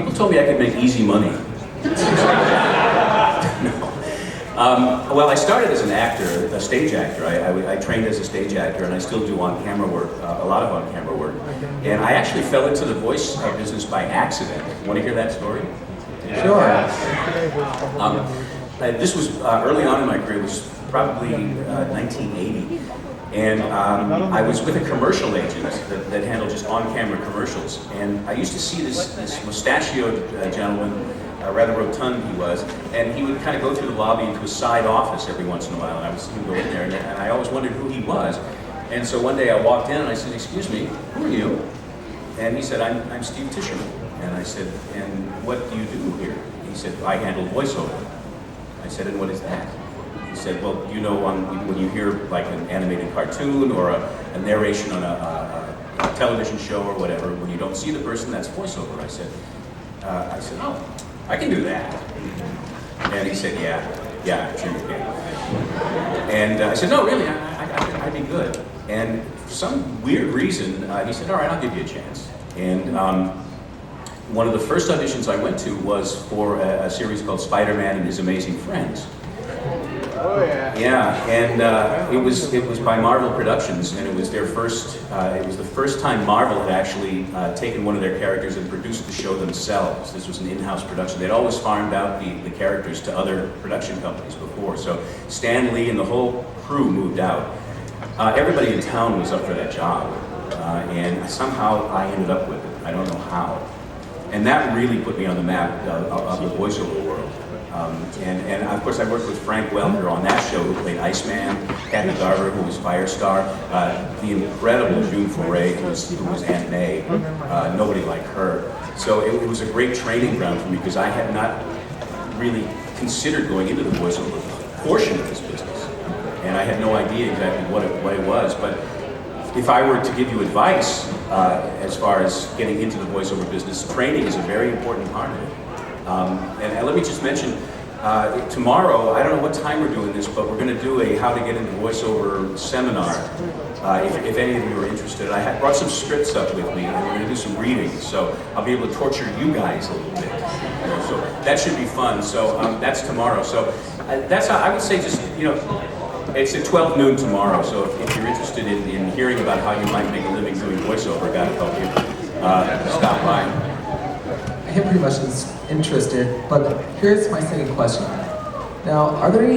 People told me I could make easy money. No. Well, I started as an actor, a stage actor. I trained as a stage actor, and I still do on-camera work, a lot of on-camera work. And I actually fell into the voice business by accident. Want to hear that story? Sure. This was early on in my career. It was probably 1980. And I was with a commercial agent that handled just on-camera commercials. And I used to see this mustachioed gentleman, rather rotund he was, and he would kind of go through the lobby into a side office every once in a while, and I would see him go in there, and I always wondered who he was. And so one day I walked in and I said, "Excuse me, who are you?" And he said, I'm Steve Tischerman. And I said, "And what do you do here?" He said, "I handle voiceover." I said, "And what is that?" He said, "Well, you know, when you hear like an animated cartoon or a narration on a television show or whatever, when you don't see the person, that's voiceover." I said, "Oh, I can do that." And he said, yeah, sure you can. And I said, "No, really, I'd be good." And for some weird reason, he said, "All right, I'll give you a chance." And one of the first auditions I went to was for a series called Spider-Man and His Amazing Friends. Oh yeah. Yeah, and it was by Marvel Productions, and it was their first. It was the first time Marvel had actually taken one of their characters and produced the show themselves. This was an in-house production. They'd always farmed out the characters to other production companies before. So Stan Lee and the whole crew moved out. Everybody in town was up for that job, and somehow I ended up with it. I don't know how, and that really put me on the map of the voiceover world. And of course I worked with Frank Welker on that show, who played Iceman, Kathy Garver, who was Firestar, the incredible June Foray, who was Aunt May, nobody like her. So it was a great training ground for me, because I had not really considered going into the voiceover portion of this business. And I had no idea exactly what it was, but if I were to give you advice as far as getting into the voiceover business, training is a very important part of it. And let me just mention, tomorrow, I don't know what time we're doing this, but we're going to do a How to Get Into Voiceover seminar. If any of you are interested, I brought some scripts up with me, and we're going to do some readings, so I'll be able to torture you guys a little bit. So that should be fun. So that's tomorrow. So that's how I would say, just, you know, it's at 12 noon tomorrow. So if you're interested in hearing about how you might make a living doing voiceover, I got to help you. Stop by. I am pretty much interested, but here's my second question. Now, are there any